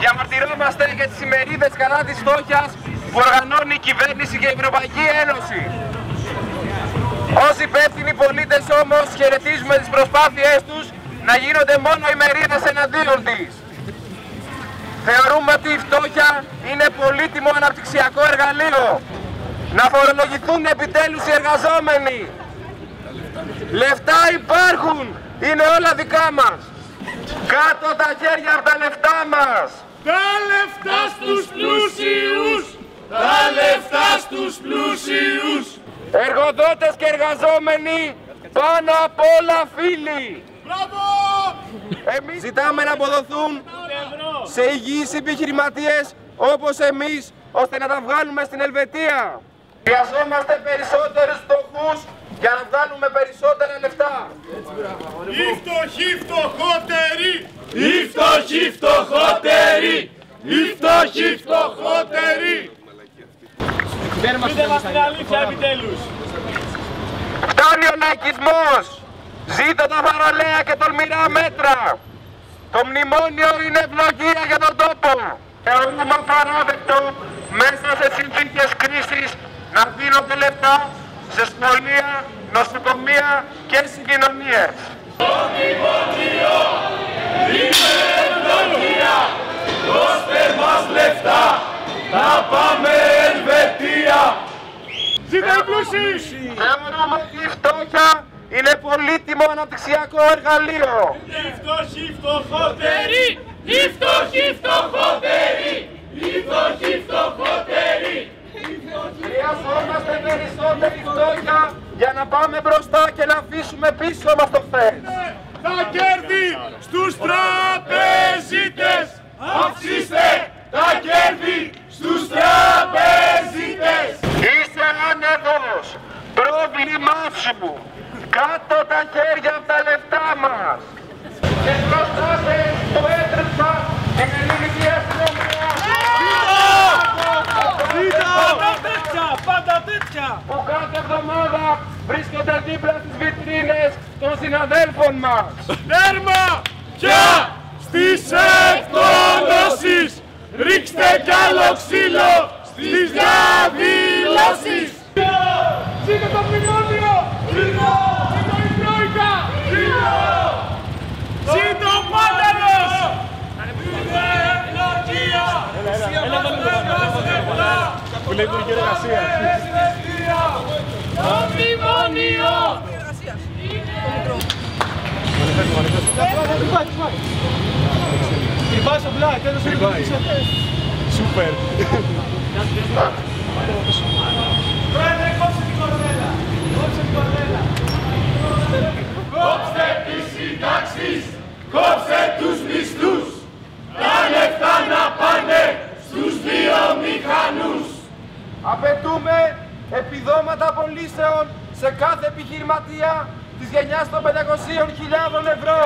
Διαμαρτυρόμαστε για τις ημερίδες κατά της φτώχειας που οργανώνει η κυβέρνηση και η Ευρωπαϊκή Ένωση. Ως υπεύθυνοι πολίτες όμως χαιρετίζουμε τις προσπάθειές τους να γίνονται μόνο ημερίδες εναντίον της. Θεωρούμε ότι η φτώχεια είναι πολύτιμο αναπτυξιακό εργαλείο. Να φορολογηθούν επιτέλους οι εργαζόμενοι. Λεφτά υπάρχουν, είναι όλα δικά μας. Κάτω τα χέρια από τα λεφτά μας. Τα λεφτά στους πλούσιους. Τα λεφτά στους πλούσιους. Εργοδότες και εργαζόμενοι πάνω απ' όλα φίλοι. Μπράβο! Εμείς ζητάμε να αποδοθούν σε υγιείς επιχειρηματίες όπως εμείς, ώστε να τα βγάλουμε στην Ελβετία. Χρειαζόμαστε περισσότερους φτωχούς για να βγάλουμε περισσότερα λεφτά. Οι φτωχοί φτωχότεροι. Οι φτωχοί φτωχότεροι. Οι φτωχοί φτωχότεροι. Πείτε μας την αλήθεια επιτέλους. Φτάνει ο λαϊκισμός. Ζήτω τα θαραλέα και τολμηρά μέτρα. Το μνημόνιο είναι ευλογία για τον τόπο. Θεωρούμε απαράδεκτο μέσα σε συνθήκες κρίσης να δίνονται λεφτά σε σχολεία, νοσοκομεία και συγκοινωνίες. Το μνημόνιο είναι ευλογία. Δώστε μας λεφτά να πάμε Ελβετία. Ζήτω οι πλούσιοι! Θεωρούμε ότι η φτώχεια είναι πολύτιμο αναπτυξιακό εργαλείο. Οι φτωχοί φτωχότεροι. Οι φτωχοί φτωχότεροι. Οι φτωχοί φτωχότεροι. Χρειαζόμαστε περισσότερη φτώχεια για να πάμε μπροστά και να αφήσουμε πίσω μας το χθες. Τα κέρδη στους τραπεζίτες. Αυξήστε τα κέρδη στους τραπεζίτες. Είσαι άνεργος. Πρόβλημά σου. Κάτω τα χέρια από τα λεφτά μας. Και μπροστάτε το έτρεψα την ελληνική αστυνομία. Πάντα τέτοια! Που κάθε εβδομάδα βρίσκονται δίπλα στις βιτρίνες των συναδέλφων μας. Τέρμα πια στις εκδηλώσεις! Ρίξτε κι άλλο ξύλο στις διαδηλώσεις! Ζήτω το μνημόνιο! Ζήτω! Ζήτω η Τρόικα! Ζήτω! Ζήτω ο Μάνταλος! Είναι ευλογία! Που λέει την εργασία. Το μνημόνιο! Τρυπάει στο μπλάκ, έδωσε λίγο πισωτές. Σούπερ. Πρόεδρε, κόψε την κορδέλα. Κόψε την κορδέλα. Κόψτε τις συντάξεις. Κόψτε τους μισθούς. Τα λεφτά να πάνε στους βιομηχανούς. Απαιτούμε επιδόματα απολύσεων σε κάθε επιχειρηματία της γενιάς των 500.000 ευρώ.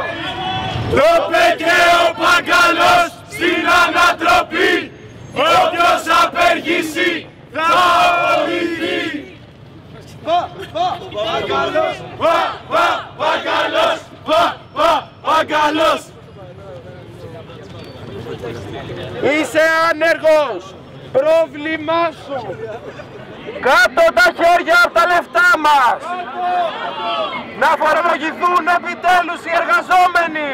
Το είπε και ο Παγκαλός στην ανατροπή. Όποιος απεργήσει θα απολυθεί. Παγκαλός, Παγκαλός, Παγκαλός. Είσαι άνεργος. Πρόβλημά σου. Κάτω τα χέρια από τα λεφτά μας. Να φορολογηθούν επιτέλους οι εργαζόμενοι.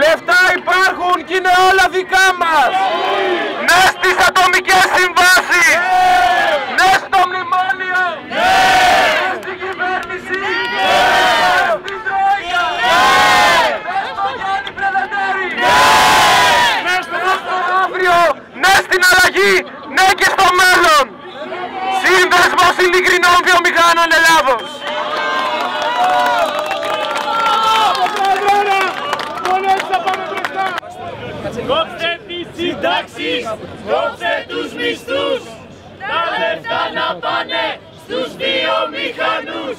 Λεφτά υπάρχουν και είναι όλα δικά μας. Ναι στις ατομικές συμβάσεις. Ναι στο μνημόνιο. Ναι στην κυβέρνηση. Ναι στην Τρόικα. Ναι στο Γιάννη Πρεδεντέρη. Ναι στο αύριο. Ναι στην αλλαγή. Ναι και στο μέλλον. Σύνδεσμος ειλικρινών βιομηχάνων Ελλάδος. Κόψτε τις συντάξεις, κόψτε τους μισθούς. Τα λεφτά να πάνε στους βιομηχανούς.